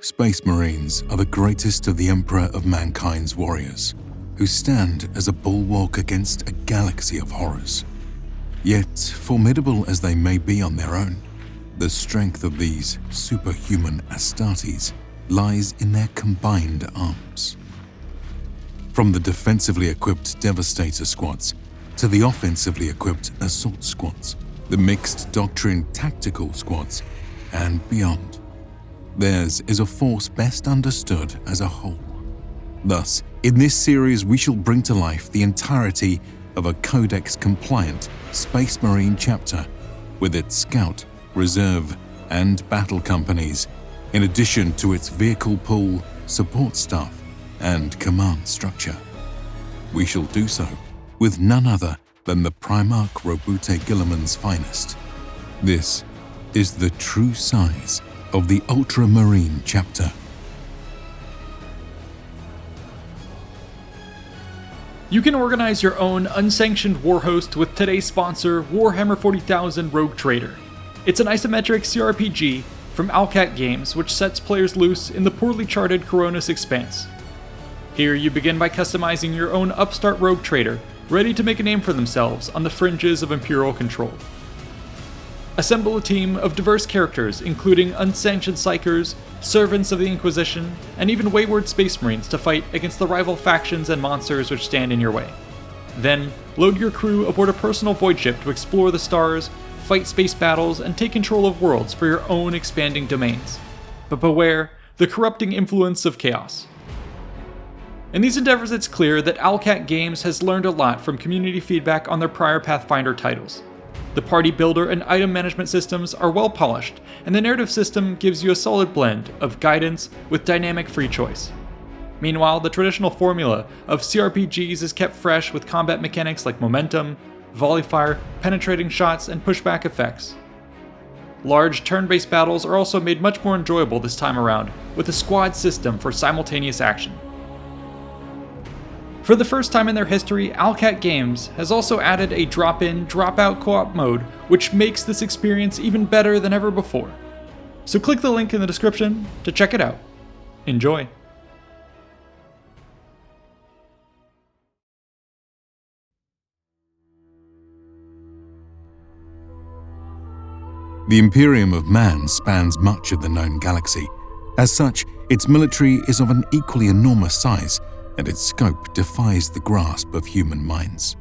Space Marines are the greatest of the Emperor of Mankind's warriors, who stand as a bulwark against a galaxy of horrors. Yet, formidable as they may be on their own, the strength of these superhuman Astartes lies in their combined arms. From the defensively equipped Devastator squads to the offensively equipped assault squads, the mixed doctrine tactical squads, and beyond, theirs is a force best understood as a whole. Thus, in this series we shall bring to life the entirety of a Codex-compliant Space Marine chapter with its scout, reserve, and battle companies, in addition to its vehicle pool, support staff, and command structure. We shall do so with none other than the Primarch Roboute Guilliman's finest. This is the true size of the Ultramarine Chapter. You can organize your own unsanctioned warhost with today's sponsor, Warhammer 40,000 Rogue Trader. It's an isometric CRPG from Alcat Games, which sets players loose in the poorly charted Coronis Expanse. Here you begin by customizing your own upstart rogue trader, ready to make a name for themselves on the fringes of Imperial control. Assemble a team of diverse characters, including unsanctioned psychers, servants of the Inquisition, and even wayward Space Marines to fight against the rival factions and monsters which stand in your way. Then, load your crew aboard a personal void ship to explore the stars, fight space battles, and take control of worlds for your own expanding domains. But beware the corrupting influence of chaos. In these endeavors, it's clear that Alcat Games has learned a lot from community feedback on their prior Pathfinder titles. The party builder and item management systems are well polished, and the narrative system gives you a solid blend of guidance with dynamic free choice. Meanwhile, the traditional formula of CRPGs is kept fresh with combat mechanics like momentum, volley fire, penetrating shots, and pushback effects. Large turn-based battles are also made much more enjoyable this time around, with a squad system for simultaneous action. For the first time in their history, Alcat Games has also added a drop-in, drop-out co-op mode, which makes this experience even better than ever before. So click the link in the description to check it out. Enjoy! The Imperium of Man spans much of the known galaxy. As such, its military is of an equally enormous size, and its scope defies the grasp of human minds.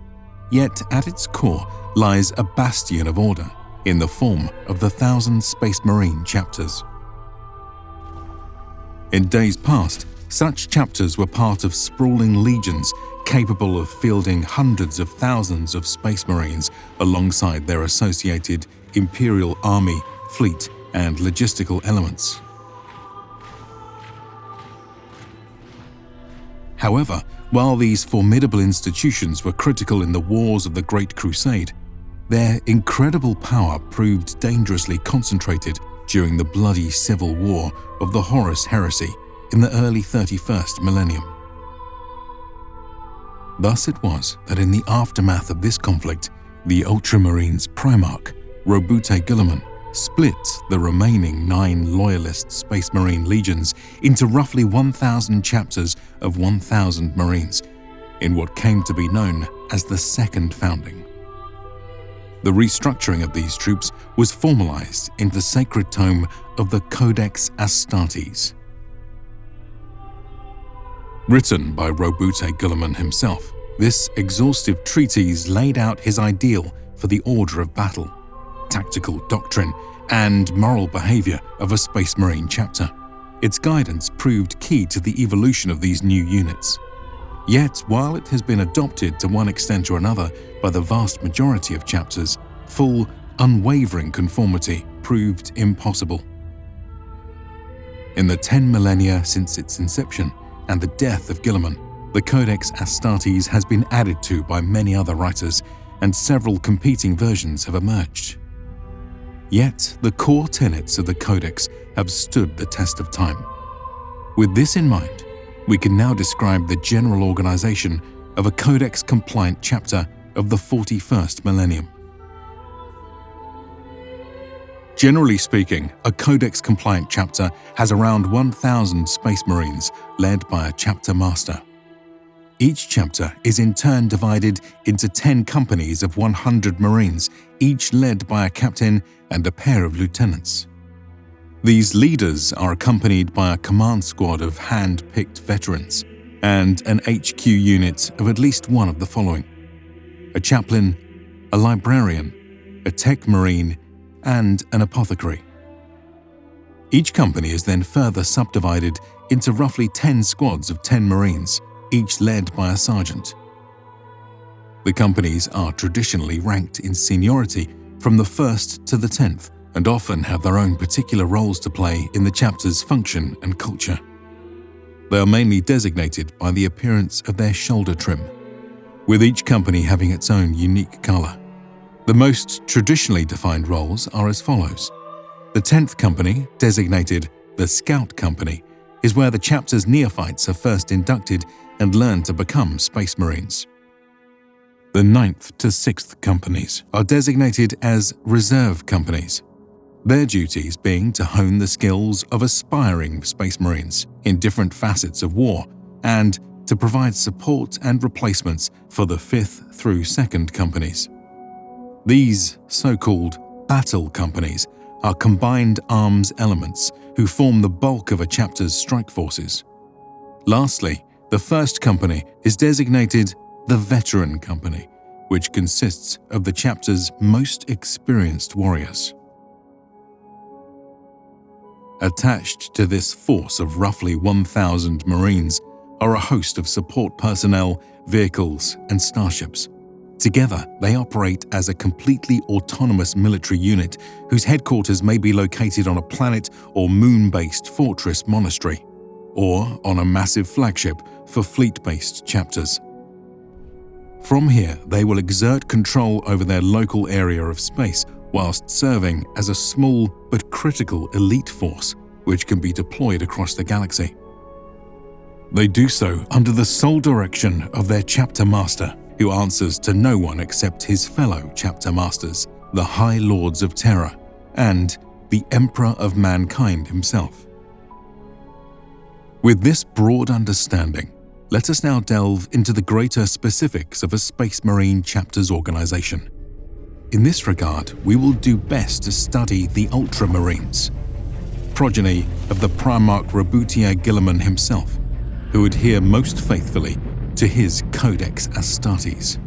Yet at its core lies a bastion of order in the form of the 1,000 Space Marine chapters. In days past, such chapters were part of sprawling legions capable of fielding hundreds of thousands of Space Marines alongside their associated Imperial Army, fleet, and logistical elements. However, while these formidable institutions were critical in the wars of the Great Crusade, their incredible power proved dangerously concentrated during the bloody civil war of the Horus Heresy in the early 31st millennium. Thus it was that in the aftermath of this conflict, the Ultramarines Primarch, Roboute Guilliman, split the remaining 9 loyalist Space Marine legions into roughly 1,000 chapters of 1,000 Marines, in what came to be known as the Second Founding. The restructuring of these troops was formalized in the sacred tome of the Codex Astartes. Written by Roboute Guilliman himself, this exhaustive treatise laid out his ideal for the order of battle, tactical doctrine, and moral behavior of a Space Marine chapter. Its guidance proved key to the evolution of these new units. Yet, while it has been adopted to one extent or another by the vast majority of chapters, full, unwavering conformity proved impossible. In the 10 millennia since its inception and the death of Guilliman, the Codex Astartes has been added to by many other writers, and several competing versions have emerged. Yet, the core tenets of the Codex have stood the test of time. With this in mind, we can now describe the general organization of a Codex-compliant chapter of the 41st millennium. Generally speaking, a Codex-compliant chapter has around 1,000 Space Marines led by a chapter master. Each chapter is in turn divided into 10 companies of 100 Marines, each led by a captain and a pair of lieutenants. These leaders are accompanied by a command squad of hand-picked veterans and an HQ unit of at least one of the following: a chaplain, a librarian, a tech marine, and an apothecary. Each company is then further subdivided into roughly 10 squads of 10 Marines, each led by a sergeant. The companies are traditionally ranked in seniority from the 1st to the 10th, and often have their own particular roles to play in the chapter's function and culture. They are mainly designated by the appearance of their shoulder trim, with each company having its own unique color. The most traditionally defined roles are as follows. The 10th company, designated the Scout Company, is where the chapter's neophytes are first inducted and learn to become Space Marines. The 9th to 6th companies are designated as Reserve Companies, their duties being to hone the skills of aspiring Space Marines in different facets of war and to provide support and replacements for the 5th through 2nd companies. These so-called battle companies are combined arms elements who form the bulk of a chapter's strike forces. Lastly, the 1st company is designated the Veteran Company, which consists of the chapter's most experienced warriors. Attached to this force of roughly 1,000 Marines are a host of support personnel, vehicles, and starships. Together, they operate as a completely autonomous military unit whose headquarters may be located on a planet or moon-based fortress monastery, or on a massive flagship for fleet-based chapters. From here, they will exert control over their local area of space whilst serving as a small but critical elite force which can be deployed across the galaxy. They do so under the sole direction of their chapter master, who answers to no one except his fellow chapter masters, the High Lords of Terror, and the Emperor of Mankind himself. With this broad understanding, let us now delve into the greater specifics of a Space Marine chapter's organization. In this regard, we will do best to study the Ultramarines, progeny of the Primarch Roboutier Guilliman himself, who adhere most faithfully to his Codex Astartes.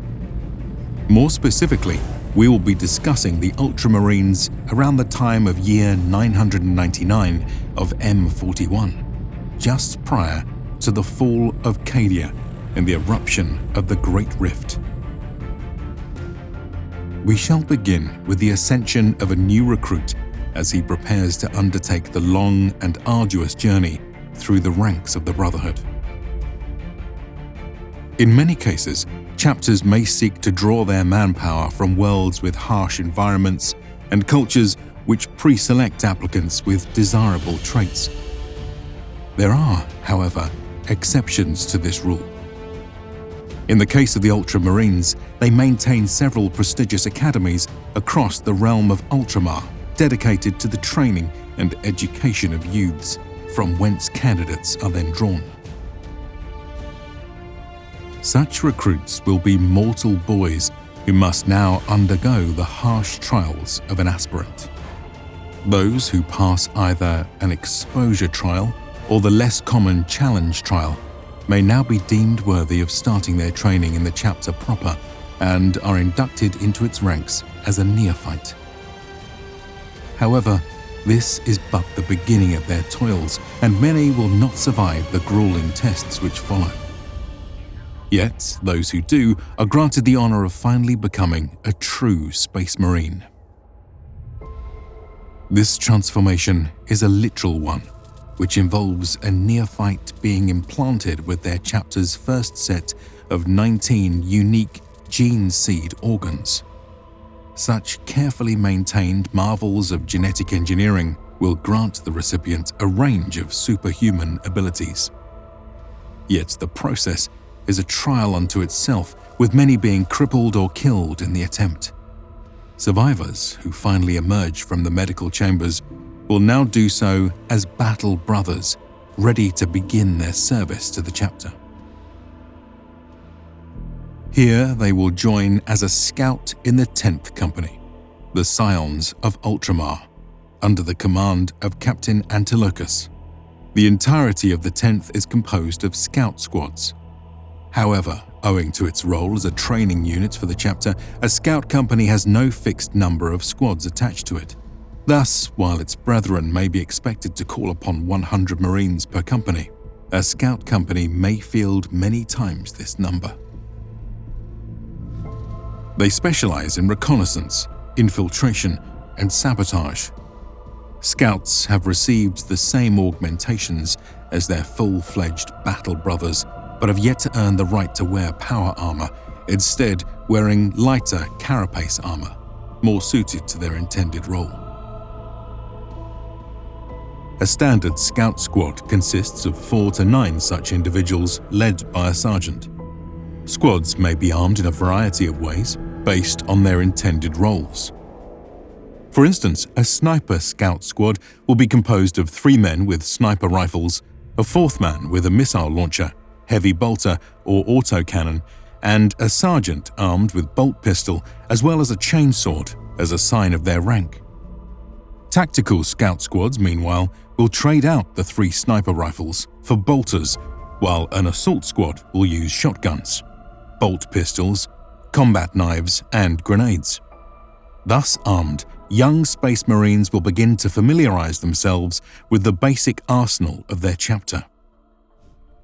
More specifically, we will be discussing the Ultramarines around the time of year 999 of M41, just prior to the fall of Cadia and the eruption of the Great Rift. We shall begin with the ascension of a new recruit as he prepares to undertake the long and arduous journey through the ranks of the Brotherhood. In many cases, chapters may seek to draw their manpower from worlds with harsh environments and cultures which pre-select applicants with desirable traits. There are, however, exceptions to this rule. In the case of the Ultramarines, they maintain several prestigious academies across the realm of Ultramar, dedicated to the training and education of youths, from whence candidates are then drawn. Such recruits will be mortal boys who must now undergo the harsh trials of an aspirant. Those who pass either an exposure trial or the less common challenge trial may now be deemed worthy of starting their training in the chapter proper and are inducted into its ranks as a neophyte. However, this is but the beginning of their toils, and many will not survive the grueling tests which follow. Yet, those who do are granted the honor of finally becoming a true Space Marine. This transformation is a literal one, which involves a neophyte being implanted with their chapter's first set of 19 unique gene seed organs. Such carefully maintained marvels of genetic engineering will grant the recipient a range of superhuman abilities. Yet the process is a trial unto itself, with many being crippled or killed in the attempt. Survivors who finally emerge from the medical chambers will now do so as battle brothers, ready to begin their service to the chapter. Here they will join as a scout in the 10th Company, the Scions of Ultramar, under the command of Captain Antilochus. The entirety of the 10th is composed of scout squads. However, owing to its role as a training unit for the chapter, a scout company has no fixed number of squads attached to it. Thus, while its brethren may be expected to call upon 100 Marines per company, a scout company may field many times this number. They specialize in reconnaissance, infiltration, and sabotage. Scouts have received the same augmentations as their full-fledged battle brothers, but have yet to earn the right to wear power armor, instead wearing lighter carapace armor, more suited to their intended role. A standard scout squad consists of 4 to 9 such individuals led by a sergeant. Squads may be armed in a variety of ways, based on their intended roles. For instance, a sniper scout squad will be composed of 3 men with sniper rifles, a 4th man with a missile launcher, heavy bolter or autocannon, and a sergeant armed with bolt pistol as well as a chainsword as a sign of their rank. Tactical scout squads, meanwhile, will trade out the 3 sniper rifles for bolters, while an assault squad will use shotguns, bolt pistols, combat knives, and grenades. Thus armed, young Space Marines will begin to familiarize themselves with the basic arsenal of their chapter.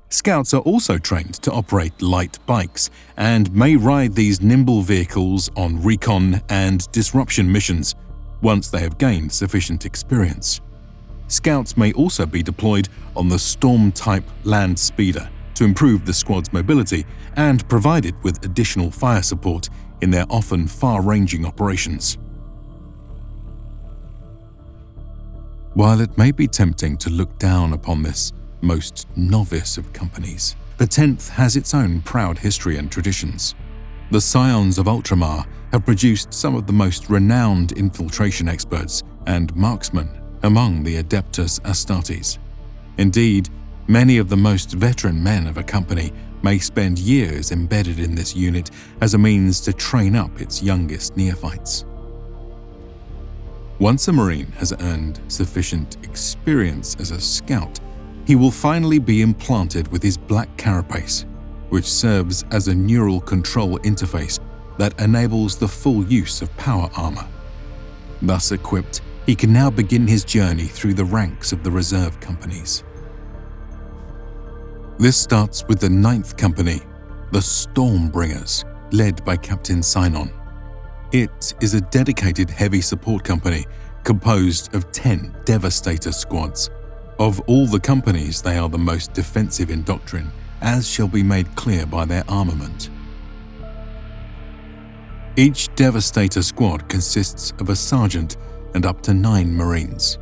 Scouts are also trained to operate light bikes and may ride these nimble vehicles on recon and disruption missions once they have gained sufficient experience. Scouts may also be deployed on the Storm-type land speeder to improve the squad's mobility and provide it with additional fire support in their often far-ranging operations. While it may be tempting to look down upon this most novice of companies, the 10th has its own proud history and traditions. The Scions of Ultramar have produced some of the most renowned infiltration experts and marksmen among the Adeptus Astartes. Indeed, many of the most veteran men of a company may spend years embedded in this unit as a means to train up its youngest neophytes. Once a Marine has earned sufficient experience as a scout, he will finally be implanted with his black carapace, which serves as a neural control interface that enables the full use of power armor. Thus equipped, he can now begin his journey through the ranks of the reserve companies. This starts with the 9th Company, the Stormbringers, led by Captain Sinon. It is a dedicated heavy support company composed of 10 Devastator squads. Of all the companies, they are the most defensive in doctrine, as shall be made clear by their armament. Each Devastator squad consists of a sergeant and up to 9 Marines.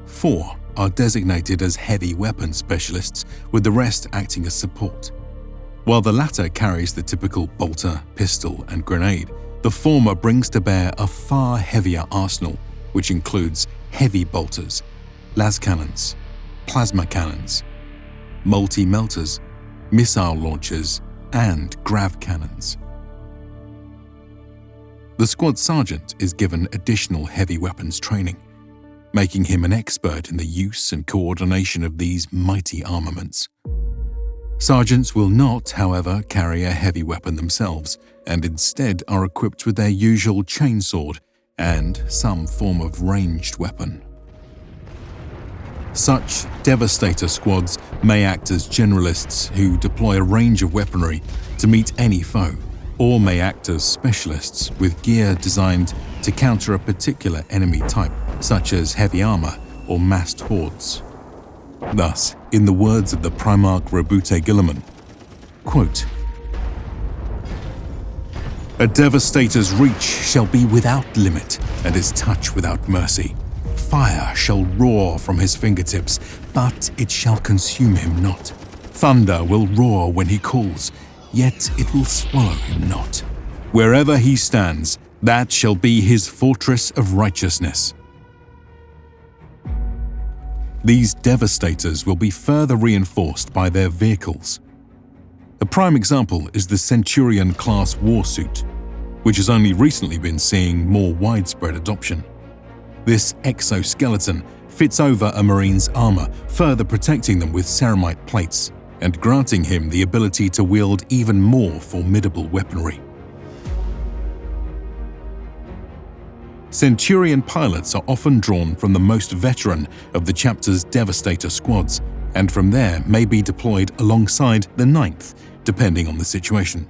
4 are designated as heavy weapon specialists, with the rest acting as support. While the latter carries the typical bolter, pistol, and grenade, the former brings to bear a far heavier arsenal, which includes heavy bolters, las cannons, plasma cannons, multi-melters, missile launchers, and grav cannons. The squad sergeant is given additional heavy weapons training, making him an expert in the use and coordination of these mighty armaments. Sergeants will not, however, carry a heavy weapon themselves, and instead are equipped with their usual chainsword and some form of ranged weapon. Such Devastator squads may act as generalists who deploy a range of weaponry to meet any foe, or may act as specialists with gear designed to counter a particular enemy type, such as heavy armor or massed hordes. Thus, in the words of the Primarch Robute Guilliman, quote, "A Devastator's reach shall be without limit, and his touch without mercy. Fire shall roar from his fingertips, but it shall consume him not. Thunder will roar when he calls, yet it will swallow him not. Wherever he stands, That shall be his fortress of righteousness. These Devastators will be further reinforced by their vehicles. A prime example is the Centurion-class warsuit, which has only recently been seeing more widespread adoption. This exoskeleton fits over a Marine's armor, further protecting them with ceramite plates and granting him the ability to wield even more formidable weaponry. Centurion pilots are often drawn from the most veteran of the chapter's Devastator squads, and from there may be deployed alongside the 9th, depending on the situation.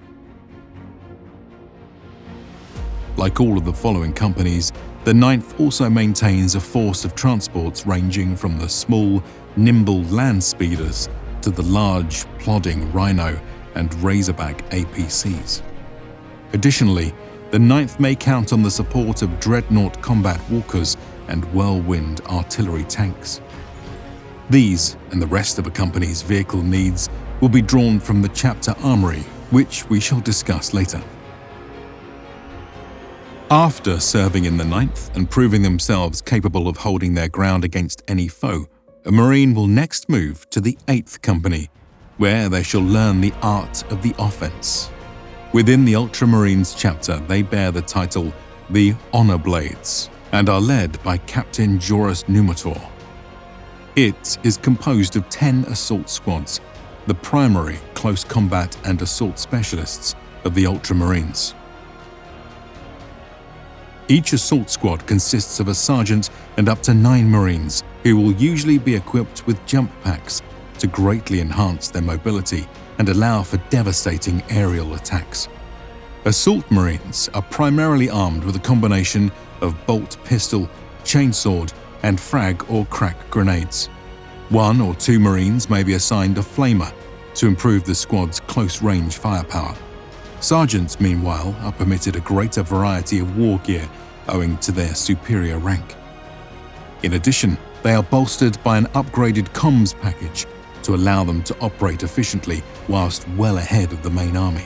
Like all of the following companies, the 9th also maintains a force of transports ranging from the small, nimble land speeders to the large, plodding Rhino and Razorback APCs. Additionally, the 9th may count on the support of Dreadnought combat walkers and Whirlwind artillery tanks. These, and the rest of a company's vehicle needs, will be drawn from the chapter armory, which we shall discuss later. After serving in the 9th and proving themselves capable of holding their ground against any foe, a Marine will next move to the 8th Company, where they shall learn the art of the offense. Within the Ultramarines chapter, they bear the title the Honor Blades and are led by Captain Joris Numitor. It is composed of 10 assault squads, the primary close combat and assault specialists of the Ultramarines. Each assault squad consists of a sergeant and up to 9 Marines, who will usually be equipped with jump packs to greatly enhance their mobility and allow for devastating aerial attacks. Assault Marines are primarily armed with a combination of bolt pistol, chainsword, and frag or crack grenades. 1 or 2 Marines may be assigned a flamer to improve the squad's close-range firepower. Sergeants, meanwhile, are permitted a greater variety of war gear owing to their superior rank. In addition, they are bolstered by an upgraded comms package to allow them to operate efficiently whilst well ahead of the main army.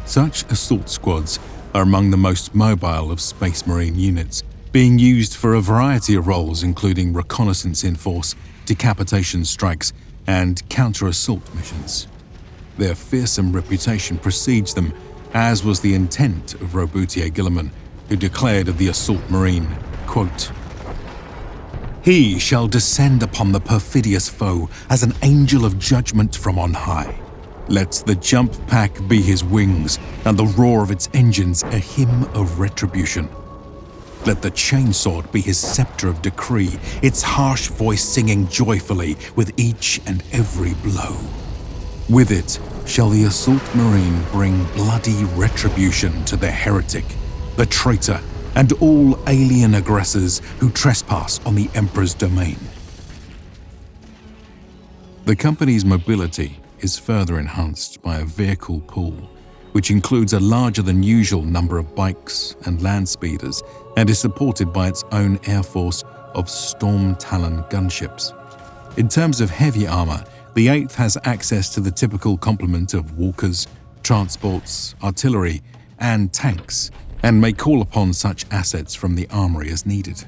Such assault squads are among the most mobile of Space Marine units, being used for a variety of roles including reconnaissance in force, decapitation strikes, and counter-assault missions. Their fearsome reputation precedes them, as was the intent of Robutier Guilliman, who declared of the assault marine, quote, "He shall descend upon the perfidious foe as an angel of judgment from on high. Let the jump pack be his wings, and the roar of its engines a hymn of retribution. Let the chainsword be his scepter of decree, its harsh voice singing joyfully with each and every blow. With it shall the assault marine bring bloody retribution to the heretic, the traitor, and all alien aggressors who trespass on the Emperor's domain." The company's mobility is further enhanced by a vehicle pool, which includes a larger than usual number of bikes and land speeders and is supported by its own air force of Storm Talon gunships. In terms of heavy armor, the 8th has access to the typical complement of walkers, transports, artillery, and tanks, and may call upon such assets from the armory as needed.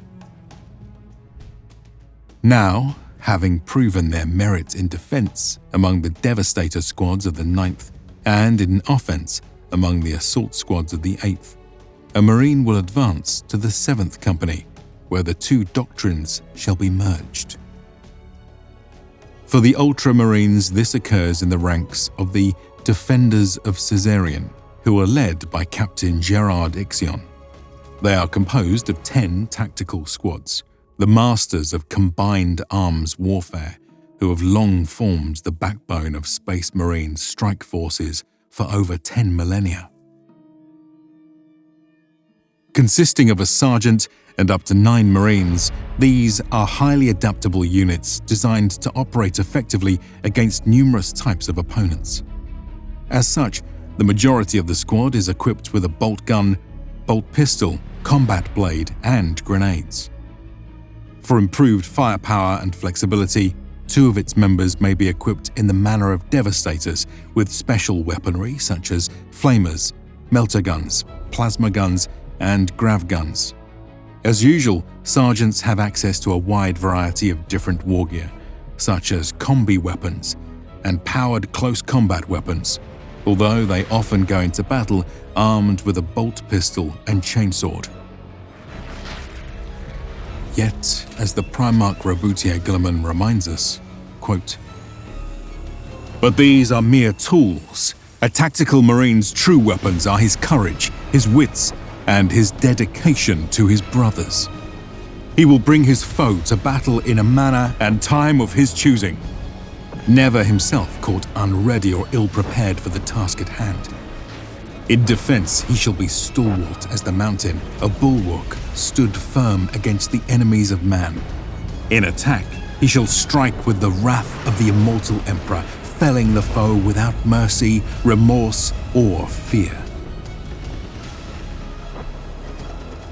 Now, having proven their merit in defense among the Devastator squads of the 9th and in offense among the assault squads of the 8th, a Marine will advance to the 7th Company, where the two doctrines shall be merged. For the Ultramarines, this occurs in the ranks of the Defenders of Caesarion, who are led by Captain Gerard Ixion. They are composed of 10 tactical squads, the masters of combined arms warfare, who have long formed the backbone of Space Marine strike forces for over 10 millennia. Consisting of a sergeant and up to 9 Marines, these are highly adaptable units designed to operate effectively against numerous types of opponents. As such, the majority of the squad is equipped with a bolt gun, bolt pistol, combat blade, and grenades. For improved firepower and flexibility, 2 of its members may be equipped in the manner of Devastators with special weaponry such as flamers, melter guns, plasma guns, and grav guns. As usual, sergeants have access to a wide variety of different war gear, such as combi weapons and powered close combat weapons, although they often go into battle armed with a bolt pistol and chainsword. Yet, as the Primarch Roboutier Guilliman reminds us, quote, "But these are mere tools. A tactical marine's true weapons are his courage, his wits, and his dedication to his brothers. He will bring his foe to battle in a manner and time of his choosing, never himself caught unready or ill-prepared for the task at hand. In defense, he shall be stalwart as the mountain, a bulwark stood firm against the enemies of man. In attack, he shall strike with the wrath of the immortal Emperor, felling the foe without mercy, remorse, or fear."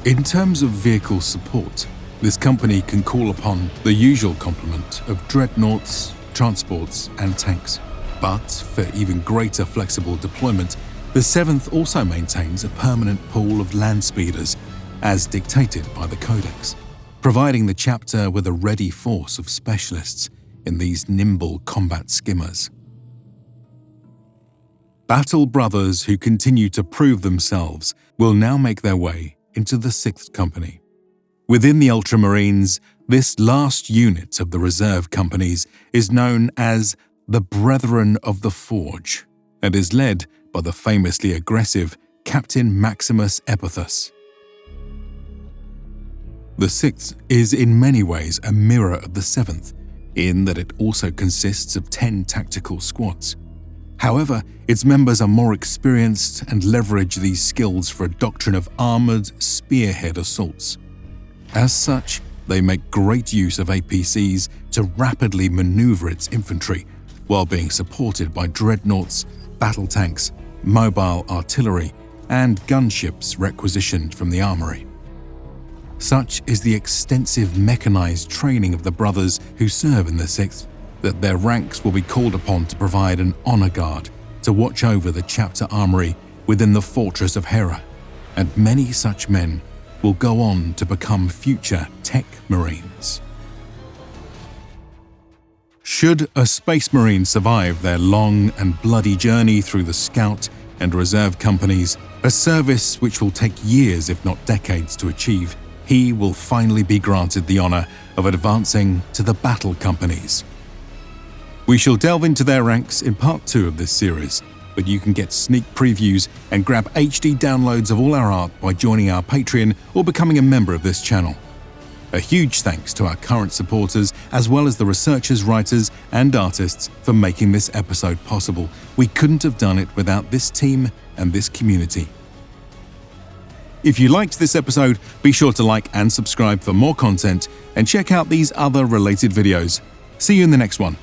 In terms of vehicle support, this company can call upon the usual complement of dreadnoughts, transports, and tanks. But for even greater flexible deployment, the 7th also maintains a permanent pool of land speeders, as dictated by the Codex, providing the chapter with a ready force of specialists in these nimble combat skimmers. Battle brothers who continue to prove themselves will now make their way into the 6th Company. Within the Ultramarines, this last unit of the reserve companies is known as the Brethren of the Forge and is led by the famously aggressive Captain Maximus Epithus. The 6th is in many ways a mirror of the 7th, in that it also consists of 10 tactical squads. However, its members are more experienced and leverage these skills for a doctrine of armoured spearhead assaults. As such, they make great use of APCs to rapidly manoeuvre its infantry, while being supported by dreadnoughts, battle tanks, mobile artillery, and gunships requisitioned from the armory. Such is the extensive mechanized training of the brothers who serve in the 6th, that their ranks will be called upon to provide an honor guard to watch over the chapter armory within the fortress of Hera, and many such men will go on to become future tech marines. Should a space marine survive their long and bloody journey through the scout and reserve companies, a service which will take years if not decades to achieve, he will finally be granted the honor of advancing to the battle companies. We shall delve into their ranks in part 2 of this series, but you can get sneak previews and grab HD downloads of all our art by joining our Patreon or becoming a member of this channel. A huge thanks to our current supporters, as well as the researchers, writers, and artists for making this episode possible. We couldn't have done it without this team and this community. If you liked this episode, be sure to like and subscribe for more content, and check out these other related videos. See you in the next one.